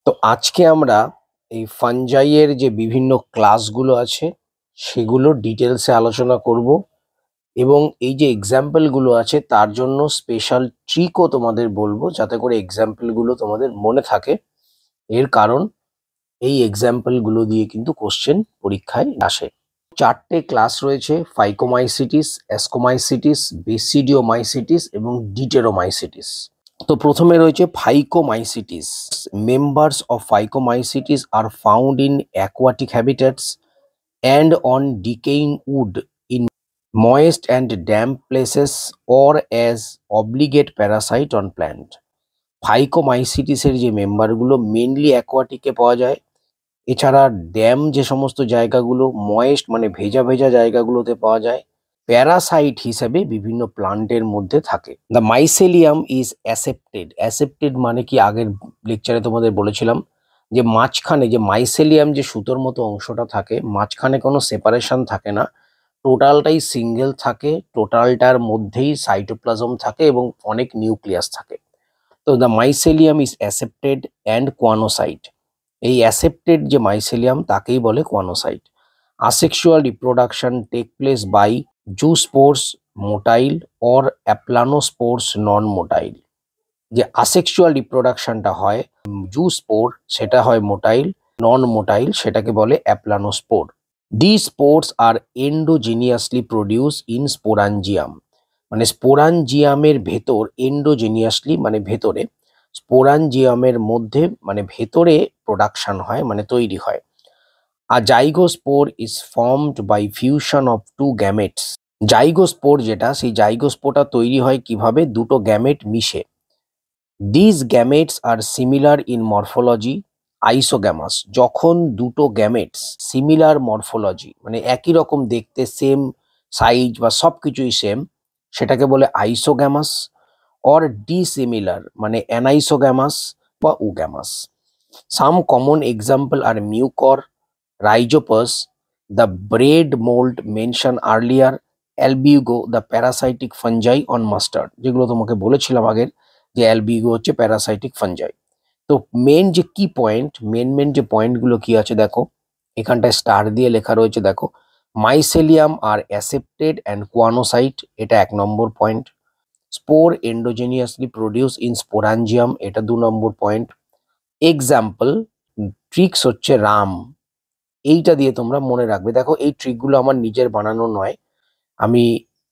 তো আজকে আমরা এই ফানজাইয়ের যে বিভিন্ন ক্লাসগুলো আছে সেগুলো ডিটেলসে আলোচনা করব এবং এই যে এক্সাম্পলগুলো আছে তার জন্য স্পেশাল ট্রিকও তোমাদের বলবো যাতে করে এক্সাম্পলগুলো তোমাদের মনে থাকে। এর কারণ এই এক্সাম্পলগুলো দিয়ে কিন্তু কোশ্চেন পরীক্ষায় আসে। চারটে ক্লাস রয়েছে: ফাইকোমাইসিটিস, অ্যাস্কোমাইসিটিস, বেসিডিওমাইসিটিস এবং ডিটেরোমাইসিটিস। তো প্রথমে রয়েছে phycomycetes. Members of phycomycetes are found in aquatic habitats and on decaying wood in moist and damp places or as obligate parasite on plant. ফাইকোমাইসিটিসের যে মেম্বারগুলো মেনলি অ্যাকোয়াটিকে পাওয়া যায়। এছাড়া ড্যাম যে সমস্ত জায়গাগুলো, ময়েস্ট মানে ভেজা ভেজা জায়গাগুলোতে পাওয়া যায়। প্যারাসাইট হিসেবে বিভিন্ন প্লান্টের মধ্যে থাকে। The mycelium is aseptate. Aseptate মানে কি, আগের লেকচারে তোমাদের বলেছিলাম যে মাঝখানে যে মাইসেলিয়াম যে সুতোর মতো অংশটা থাকে, মাঝখানে কোনো সেপারেশন থাকে না, টোটালটাই সিঙ্গেল থাকে, টোটালটার মধ্যেই সাইটোপ্লাজম থাকে এবং অনেক নিউক্লিয়াস থাকে। তো the mycelium is aseptate and coenocytic. এই অ্যাসেপ্টেড যে মাইসেলিয়াম তাকেই বলে coenocytic. Asexual reproduction take place by zoospores motile or aplanospores non motile. যে আসেক্সুয়াল রিপ্রোডাকশনটা হয় জুস্পোর সেটা হয় মোটাইল, নন মোটাইল সেটাকে বলে aplanospore. The spores are endogenously produce in sporangium. মানে স্পোরাঞ্জিয়ামের ভেতর, এন্ডোজিনিয়াসলি মানে ভেতরে, স্পোরাঞ্জিয়ামের মধ্যে মানে ভেতরে প্রোডাকশন হয়, মানে তৈরি হয়। আর zygospore is formed by fusion of two gametes. Zygospore যেটা, সেই জাইগোস্পোরটা তৈরি হয় কিভাবে? দুটো গ্যামেট মিশে। This gametes are similar in morphology isogamous. যখন দুটো গ্যামেটস সিমিলার মরফোলজি মানে একই রকম দেখতে, সেম সাইজ বা সব কিছুই সেম, সেটাকে বলে আইসোগ্যামাস। অর ডিসিমিলার মানে অ্যানাইসোগ্যামাস বা oogamous. Some common example are Mucor, Rhizopus, the bread mould mention earlier, Albugo the parasitic fungi on mustard, যেগুলো তোমাকে বলেছিলাম আগের যে অ্যালবিউগো হচ্ছে প্যারাসাইটিক ফাঞ্জাই। তো মেন যে কি পয়েন্ট, মেন যে পয়েন্টগুলো কি আছে দেখো, এখানটায় স্টার দিয়ে লেখা রয়েছে দেখো। Mycelium are aseptate and coenocytic, এটা 1 number point. Spore endogenously produce in sporangium, এটা 2 নম্বর পয়েন্ট। এক্সাম্পল ট্রিক্স হচ্ছে রাম, এইটা দিয়ে তোমরা মনে রাখবে। দেখো এই ট্রিকগুলো আমার নিজের বানানো নয়, আমি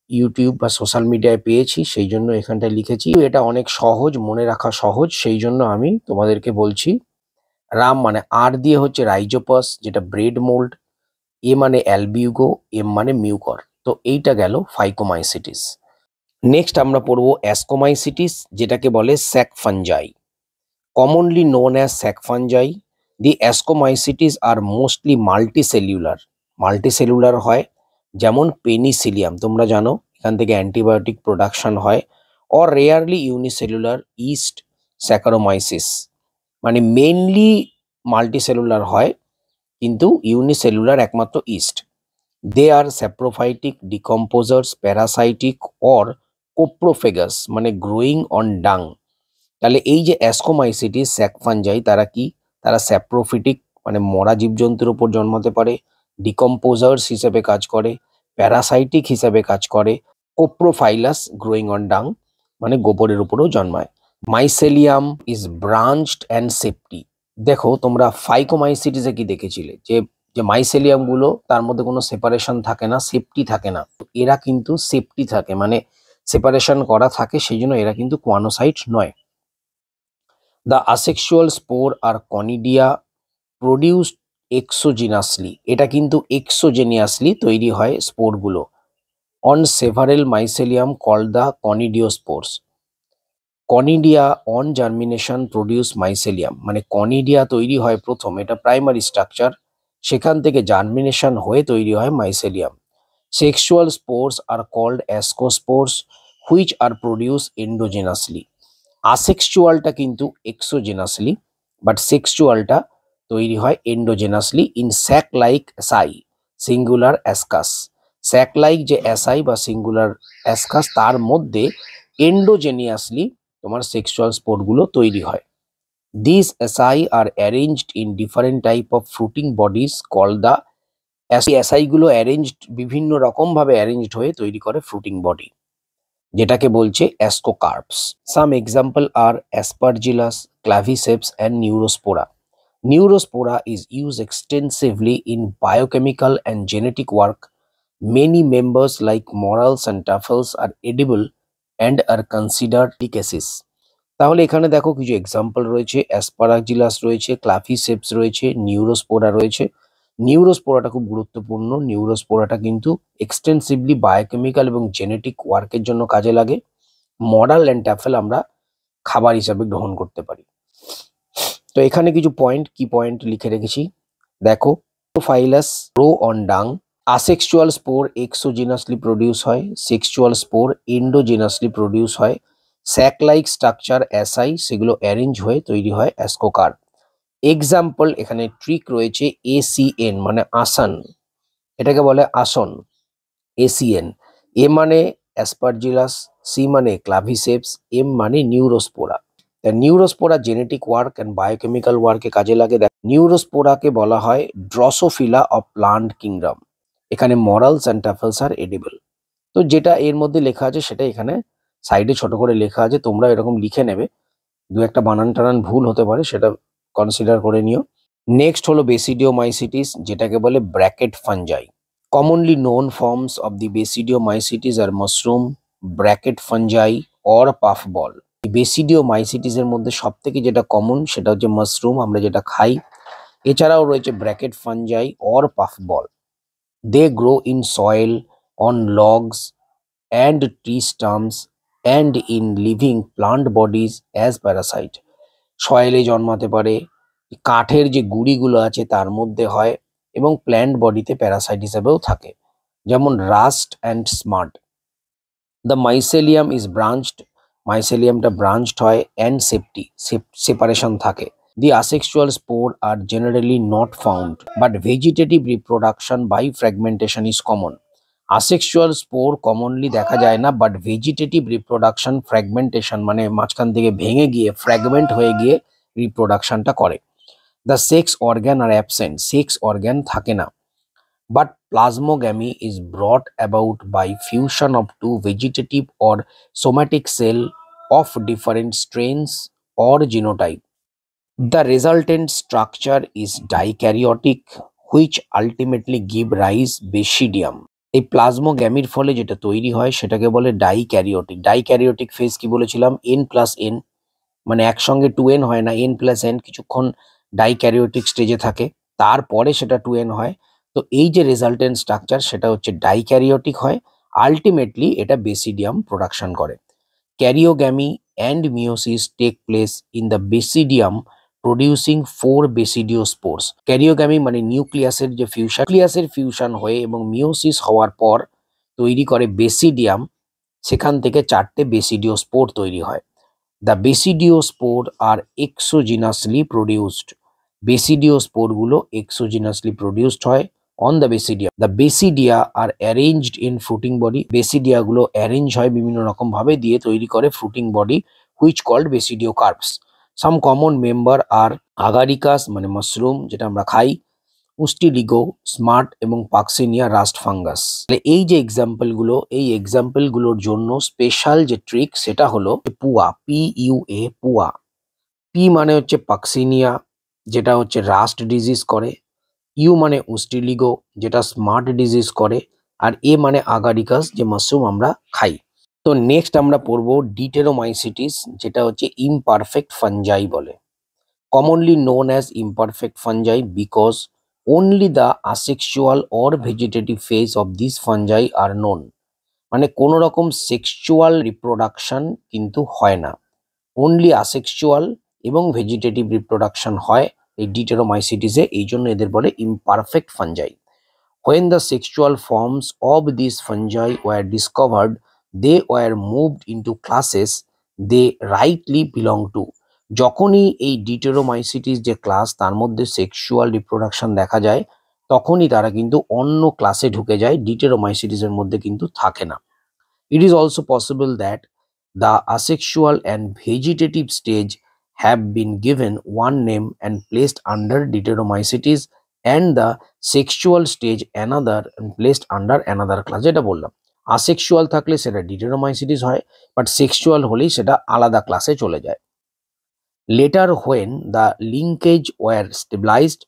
ইউটিউব বা সোশ্যাল মিডিয়ায় পেয়েছি, সেই জন্য এখানটায় লিখেছি। এটা অনেক সহজ, মনে রাখা সহজ, সেই জন্য আমি তোমাদেরকে বলছি। রাম মানে আর দিয়ে হচ্ছে রাইজোপাস যেটা ব্রেড মোল্ড, এ মানে অ্যালবিউগো, এম মানে মিউকর। তো এইটা গেল ফাইকোমাইসিটিস। নেক্সট আমরা পড়বো অ্যাস্কোমাইসিটিস, যেটাকে বলে sac fungi, commonly known as sac fungi. The ascomycetes are mostly multicellular. Multicellular হয়, যেমন পেনিসিলিয়াম, তোমরা জানো এখান থেকে অ্যান্টিবায়োটিক প্রোডাকশন হয়। Or rarely unicellular yeast Saccharomyces, মানে মেনলি মাল্টিসেলুলার হয় কিন্তু ইউনিসেলুলার একমাত্র yeast. They are saprophytic, decomposers, parasitic or coprophagous মানে গ্রোয়িং অন ডাং। তাহলে এই যে অ্যাস্কোমাইসিটিস, স্যাক ফাঞ্জাই, তারা কি? তারা স্যাপ্রোফিটিক মানে মরা জীবজন্তুর উপর জন্মাতে পারে, ডিকম্পোজার্স হিসেবে কাজ করে, প্যারাসাইটিক হিসেবে কাজ করে, কোপ্রোফাইলাস গ্রোয়িং অন ডাং মানে গোবরের উপরেও জন্মায়। Mycelium is branched and safety. দেখো তোমরা ফাইকোমাইসিটিসে কি দেখেছিলে যে যে মাইসেলিয়াম গুলো তার মধ্যে কোনো সেপারেশন থাকে না, সেপ্টি থাকে না। এরা কিন্তু সেপ্টি থাকে, মানে সেপারেশন করা থাকে, সেই জন্য এরা কিন্তু কোয়ানোসাইট নয়। The asexual spore are conidia produced exogenously, এটা কিন্তু এক্সোজেনিয়াসলি তৈরি হয় স্পোরগুলো। On several mycelium called the conidiophores. Conidia on germination produce mycelium, মানে কনিডিয়া তৈরি হয় প্রথম, এটা প্রাইমারি স্ট্রাকচার, সেখান থেকে জার্মিনেশন হয়ে তৈরি হয় mycelium. Sexual spores are called ascospores which are produce endogenously. আসেক্সুয়ালটা কিন্তু এক্সোজেনাসলি, বাট সেক্সুয়ালটা তৈরি হয় endogenously in sac like asci singular ascus. Sac like যে অ্যাসাই বা সিঙ্গুলার অ্যাসকাস, তার মধ্যে এন্ডোজেনিয়াসলি তোমার সেক্সুয়াল স্পোরগুলো তৈরি হয়। These SI are arranged in different type of fruiting bodies called the SI গুলো arranged বিভিন্ন রকম ভাবে arranged হয়ে তৈরি করে fruiting body, যেটাকে বলছে ascocarps. Some example are Aspergillus, Claviceps and Neurospora. Neurospora is used extensively in biochemical and genetic work. Many members like morels and truffles are edible and are considered delicacies. তাহলে এখানে দেখো কিছু example রয়েছে, অ্যাসপারাজিলাস রয়েছে, ক্লাফিসেপস রয়েছে, নিউরোস্পোরা রয়েছে। নিউরোস্পোরাটা খুব গুরুত্বপূর্ণ। নিউরোস্পোরাটা কিন্তু এক্সটেন্সিভলি বায়োকেমিক্যাল এবং জেনেটিক ওয়ার্কের জন্য কাজে লাগে। মরাল অ্যান্ড ট্যাফেল আমরা খাবার হিসাবে গ্রহণ করতে পারি। তো এখানে কিছু পয়েন্ট, কি পয়েন্ট লিখে রেখেছি দেখো। ফাইলাস গ্রো অন ডাং। আসেক্সুয়াল স্পোর এক্সোজিনাসলি প্রডিউস হয়, সেক্সুয়াল স্পোর এন্ডোজিনাসলি প্রডিউস হয়। স্যাক লাইক স্ট্রাকচার এসআই, সেগুলো অ্যারেঞ্জ হয়ে তৈরি হয় অ্যাসকোকার। এক্সাম্পল এখানে ট্রিক রয়েছে এসিএন মানে আসন, এটাকে বলে আসন এসিএন। এ মানে অ্যাসপারজিলাস, সি মানে ক্লাভিসেপস, এম মানে নিউরোস্পোরা। নিউরোস্পোরা জেনেটিক ওয়ার্ক অ্যান্ড বায়োকেমিক্যাল ওয়ার্কে কাজে লাগে। নিউরোস্পোরাকে বলা হয় ড্রসোফিলা অফ প্লান্ট কিংডম। এখানে মরালস অ্যান্ড ট্যাফেলস আর এডিবল। তো যেটা এর মধ্যে লেখা আছে সেটা এখানে সাইডে ছোট করে লেখা আছে, তোমরা এরকম লিখে নেবে। দু একটা বানান টানান ভুল হতে পারে, সেটা কনসিডার করে নিও। নেক্সট হলো বেসিডিওমাইসিটিস, যেটাকে বলে bracket fungi. Commonly known forms of the basidiomycetes are mushroom, bracket fungi or puffball. Basidiomycetes এর মধ্যে সব থেকে যেটা কমন সেটা হচ্ছে মাশরুম, আমরা যেটা খাই। এছাড়াও রয়েছে bracket fungi or puffball. They grow in soil, on logs and tree stumps and in living plant bodies as parasite. সয়েলে জন্মাতে পারে, কাঠের যে গুঁড়িগুলো আছে তার মধ্যে হয়, এবং প্ল্যান্ট বডিতে প্যারাসাইট হিসেবেও থাকে, যেমন rust and smut. The mycelium is branched, মাইসেলিয়ামটা ব্রাঞ্চড হয়, অ্যান্ড সেপারেশন থাকে। The asexual spore are generally not found, but vegetative reproduction by fragmentation is common. Asexual spore commonly দেখা যায় না, বাট ভেজিটেটিভ রিপ্রোডাকশন ফ্র্যাগমেন্টেশন মানে মাঝখান থেকে ভেঙে গিয়ে ফ্র্যাগমেন্ট হয়ে গিয়ে রিপ্রোডাকশনটা করে। The sex organ are absent, sex organ থাকে না। But plasmogamy is brought about by fusion of two vegetative or somatic cell of different strains or genotype. The resultant structure is dikaryotic, which ultimately give rise basidium. এই প্লাজমোগ্যামির ফলে যেটা তৈরি হয় সেটাকে বলে ডাইক্যারিওটিক। ডাইক্যারিওটিক phase কি বলেছিলাম, n+n, মানে একসঙ্গে 2n হয় না, n+n কিছুক্ষণ ডাইক্যারিওটিক স্টেজে থাকে, তারপরে সেটা 2n হয়। তো এই যে রেজাল্টেন্ট স্ট্রাকচার সেটা হচ্ছে ডাইক্যারিওটিক হয়, আলটিমেটলি এটা বেসিডিয়াম প্রোডাকশন করে। Karyogamy and meiosis take place in the basidium producing 4 basidiospores. Karyogamy মানে নিউক্লিয়াসের যে ফিউশন, নিউক্লিয়াসের ফিউশন হয়ে এবং মিওসিস হওয়ার পর তৈরি করে বেসিডিয়াম, সেখান থেকে 4টে বেসিডিওস্পোর তৈরি হয়। The basidiospore are exogenously produced, বেসিডিওস্পোরগুলো এক্সোজিনাসলি প্রডিউসড হয় on the basidium. The basidia are arranged in fruiting body, বেসিডিয়াগুলো অ্যারেঞ্জ হয় বিভিন্ন রকম ভাবে দিয়ে তৈরি করে fruiting body, which called basidiocarps. Some common member are Agaricus মানে মাশরুম যেটা আমরা খাই, উস্টিলিগো, স্মার্ট এবং পাক্সিনিয়া রাস্ট ফাঙ্গাস। এই যে এক্সাম্পলগুলো, এই এক্সাম্পলগুলোর জন্য স্পেশাল যে ট্রিক সেটা হলো পুয়া, PUA, পুয়া। পি মানে হচ্ছে পাক্সিনিয়া, যেটা হচ্ছে রাস্ট ডিজিজ করে। ইউ মানে উস্টিলিগো, যেটা স্মার্ট ডিজিজ করে। আর এ মানে আগারিকাস, যে মাশরুম আমরা খাই। তো নেক্সট আমরা পড়বো ডিটেরোমাইসিটিস, যেটা হচ্ছে ইমপারফেক্ট ফাঞ্জাই বলে। Commonly known as imperfect fungi because only the asexual or vegetative phase of these fungi are known. মানে কোনো রকম সেক্সুয়াল রিপ্রোডাকশন কিন্তু হয় না, অনলি আসেক্সুয়াল এবং ভেজিটেটিভ রিপ্রোডাকশন হয় এই ডিটেরোমাইসিটিসে, এই জন্য এদের বলে imperfect fungi. When the sexual forms of these fungi were discovered, they were moved into classes they rightly belong to. যখনই এই ডিটেরোমাইসিটিস যে ক্লাস তার মধ্যে সেক্সুয়াল রিপ্রোডাকশন দেখা যায়, তখনই তারা কিন্তু অন্য ক্লাসে ঢুকে যায়, ডিটেরোমাইসিটিসের মধ্যে কিন্তু থাকে না। It is also possible that the asexual and vegetative stage have been given one name and placed under Deuteromycetes, and the sexual stage another and placed under another class. যেটা বললাম, asexual থাকলে সেটা Deuteromycetes হয়, but sexual হলেই সেটা আলাদা ক্লাসে চলে যায়। Later, when the linkage were stabilized,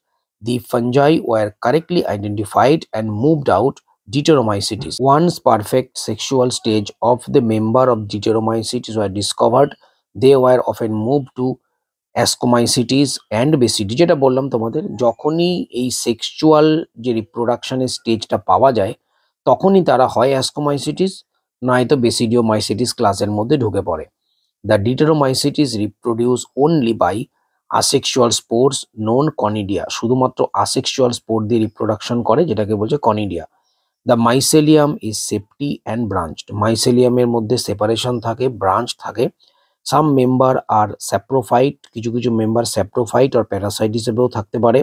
the fungi were correctly identified and moved out Deuteromycetes. Once perfect sexual stage of the member of Deuteromycetes were discovered, they were often moved to Ascomycetes and Basidius. যেটা বললাম তোমাদের, যখনই এই sexual যে রিপ্রোডাকশনের স্টেজটা পাওয়া যায় তখনই তারা হয় অ্যাসকোমাইসিটিস নয়তো বেসিডিওমাইসিটিস ক্লাসের মধ্যে ঢুকে পড়ে। The Deuteromycetes reproduce only by asexual spores known conidia. শুধুমাত্র asexual স্পোর দিয়ে রিপ্রোডাকশন করে, যেটাকে বলছে conidia. The mycelium is septy and branched. মাইসেলিয়ামের মধ্যে সেপারেশন থাকে, ব্রাঞ্চ থাকে। Some member are saprophyte, কিছু কিছু মেম্বার স্যাপ্রোফাইট or প্যারাসাইট হিসেবেও থাকতে পারে।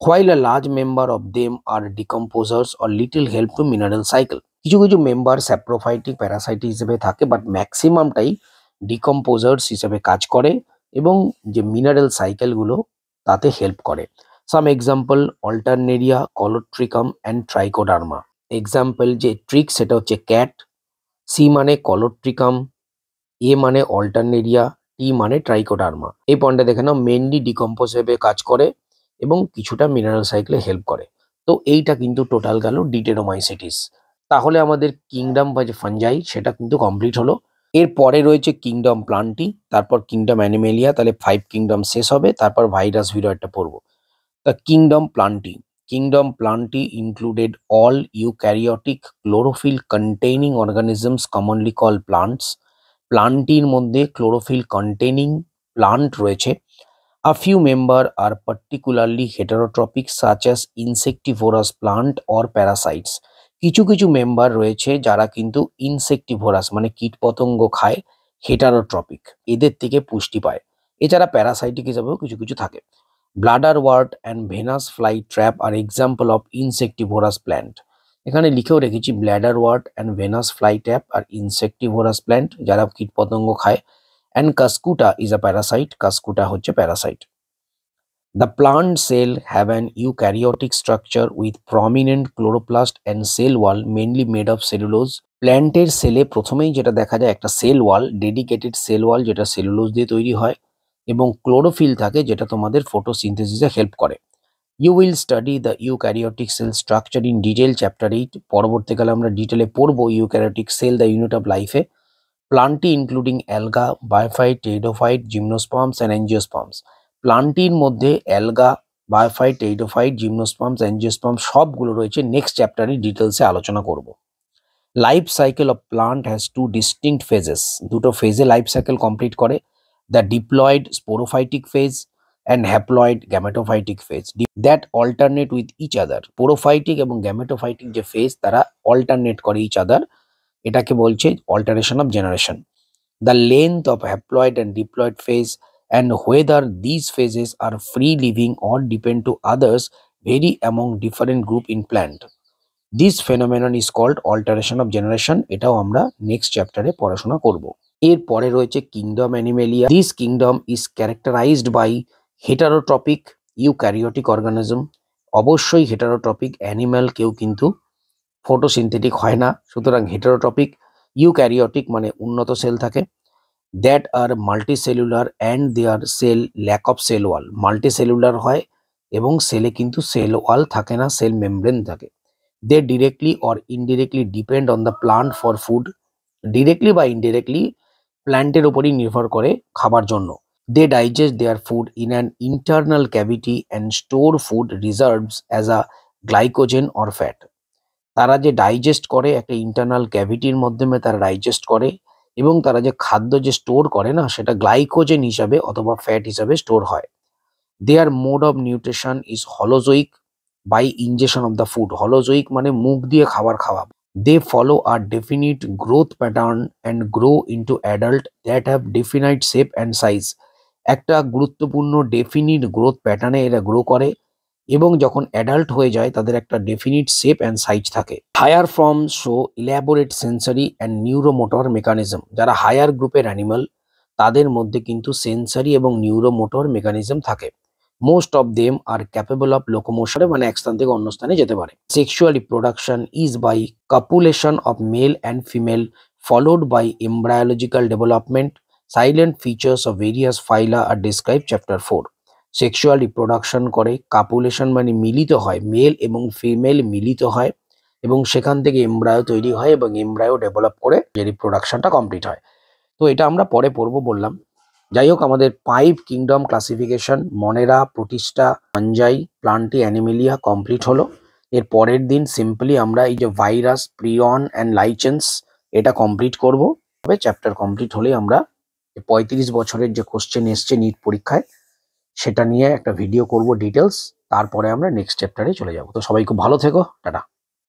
While a large member of them are decomposers or little help to mineral cycle. কিছু কিছু মেম্বার স্যাপ্রোফাইটিক প্যারাসাইট হিসেবে থাকে, বাট ম্যাক্সিমামটাই ডিকম্পোজার্স হিসেবে কাজ করে এবং যে মিনারেল সাইকেলগুলো তাতে হেল্প করে। Some example Alternaria, Colletotrichum and Trichoderma. Example যে ট্রিক সেটা হচ্ছে ক্যাট, সি মানে কলোট্রিকাম, এ মানে অল্টারনেরিয়া, টি মানে ট্রাইকোডার্মা। এই পয়েন্টটা দেখে নাও, মেনলি ডিকম্পোজ হিসেবে কাজ করে এবং কিছুটা মিনারেল সাইকেলে হেল্প করে। তো এইটা কিন্তু টোটাল গেল ডিটেরোমাইসিটিস। তাহলে আমাদের কিংডম বা যে ফাঞ্জাই সেটা কিন্তু কমপ্লিট হলো। এরপরে রয়েছে কিংডম প্লান্টি, তারপর কিংডম অ্যানিমেলিয়া, তাহলে 5 কিংডম শেষ হবে, তারপর ভাইরাস ভিডিওটা পড়বো। The kingdom Plantae. Kingdom Plantae included all eukaryotic chlorophyll containing organisms commonly called plants. প্লান্টির মধ্যে chlorophyll containing plant রয়েছে। A few member are particularly heterotrophic such as insectivorous plant or parasites. কিছু কিছু member রয়েছে যারা কিন্তু ইনসেক্টিভোরাস মানে কীটপতঙ্গ খায়, হেটারোট্রপিক, এদের থেকে পুষ্টি পায়। এছাড়া প্যারাসাইটিক হিসাবেও কিছু কিছু থাকে। Bladderwort and Venus fly trap are example of insectivorous plant. এখানে লিখেও রেখেছি bladderwort and Venus fly trap are insectivorous plant যারা কীটপতঙ্গ খায়। And Cuscuta is a parasite, Cuscuta হচ্ছে parasite. The plant cell have an eukaryotic structure with prominent chloroplast and cell wall mainly made of cellulose. প্ল্যান্টের সেলে প্রথমেই যেটা দেখা যায় একটা cell wall, dedicated cell wall যেটা সেলুলোজ দিয়ে তৈরি হয় এবং ক্লোরোফিল থাকে যেটা তোমাদের ফটোসিনথেসিসে হেল্প করে। You will study the eukaryotic cell structure in detail chapter 8। পরবর্তীকালে আমরা ডিটেলে পড়বো eukaryotic cell the unit of লাইফে। Plantae including algae, bryophyte, pteridophyte, gymnosperms and angiosperms. প্লান্টির মধ্যে algae, bryophyte, pteridophyte, gymnosperms, angiosperms সবগুলো রয়েছে। নেক্সট চ্যাপ্টারে ডিটেলসে আলোচনা করব। Life cycle of plant has two distinct phases. দুটো ফেজে লাইফ সাইকেল কমপ্লিট করে, the diploid sporophytic phase and haploid gametophytic phase that alternate with each other. Sporophytic এবং গ্যামেটোফাইটিক যে ফেজ তারা অল্টারনেট করে ইচ আদার, এটাকে বলছে alteration of generation. The length of haploid and diploid phase and whether these phases are free living or depend to others vary among different group in plant. This phenomenon is called alteration of generation. এটাও আমরা next চ্যাপ্টারে পড়াশোনা করব। এরপরে রয়েছে kingdom Animalia. This kingdom is characterized by heterotrophic eukaryotic organism. অবশ্যই heterotrophic, animal কেউ কিন্তু ফটোসিনথেটিক হয় না, সুতরাং হেটারোট্রপিক। ইউক্যারিওটিক মানে উন্নত সেল থাকে। That are multicellular and their cell lack of cell wall. Multicellular হয় এবং সেলে কিন্তু সেল ওয়াল থাকে না, সেল মেমব্রেন থাকে। They directly or indirectly depend on the plant for food. Directly বা ইনডিরেক্টলি প্ল্যান্টের ওপরই নির্ভর করে খাবার জন্য। They digest their food in an internal cavity and store food reserves as a glycogen or fat. তারা যে ডাইজেস্ট করে একটা ইন্টারনাল ক্যাভিটির মাধ্যমে তারা ডাইজেস্ট করে এবং তারা যে খাদ্য যে স্টোর করে না সেটা গ্লাইকোজেন হিসাবে অথবা ফ্যাট হিসাবে স্টোর হয়। Their mode of nutrition is holozoic by injection of the food. Holozoic মানে মুখ দিয়ে খাবার খাওয়া। They follow are definite growth pattern and grow into adult that have definite shape and size. একটা গুরুত্বপূর্ণ ডেফিনিট গ্রোথ প্যাটার্নে এরা গ্রো করে এবং যখন অ্যাডাল্ট হয়ে যায় তাদের একটা ডেফিনিট শেপ অ্যান্ড সাইজ থাকে। Higher forms show elaborate sensory and neuromotor mechanism. যারা হায়ার গ্রুপের অ্যানিমাল তাদের মধ্যে কিন্তু সেন্সারি এবং নিউরোমোটর মেকানিজম থাকে। Most of them are capable of লোকোমোশনে, মানে এক স্থান থেকে অন্য স্থানে যেতে পারে। Sexual reproduction is by copulation of male and female followed by embryological development. Silent features of various phyla are described chapter 4. Sexual reproduction করে, কাপুলেশন মানে মিলিত হয়, মেল এবং ফিমেল মিলিত হয় এবং সেখান থেকে এমব্রায়ো তৈরি হয় এবং এমব্রায়ো ডেভেলপ করে যে রিপ্রোডাকশনটা কমপ্লিট হয়। তো এটা আমরা পরে পড়বো বললাম। যাই হোক, আমাদের 5 kingdom classification Monera, Protista, fungi, Plantae, Animalia complete হলো। এর পরের দিন সিম্পলি আমরা এই যে ভাইরাস, প্রিয়ন অ্যান্ড লাইচেন্স এটা কমপ্লিট করব। তবে চ্যাপ্টার কমপ্লিট হলেই আমরা 35 বছরের যে কোশ্চেন এসছে নিট পরীক্ষায় সেটা নিয়ে একটা ভিডিও করব ডিটেলস। তারপরে আমরা নেক্সট চ্যাপ্টারে চলে যাব। তো সবাই খুব ভালো থেকো, টাটা।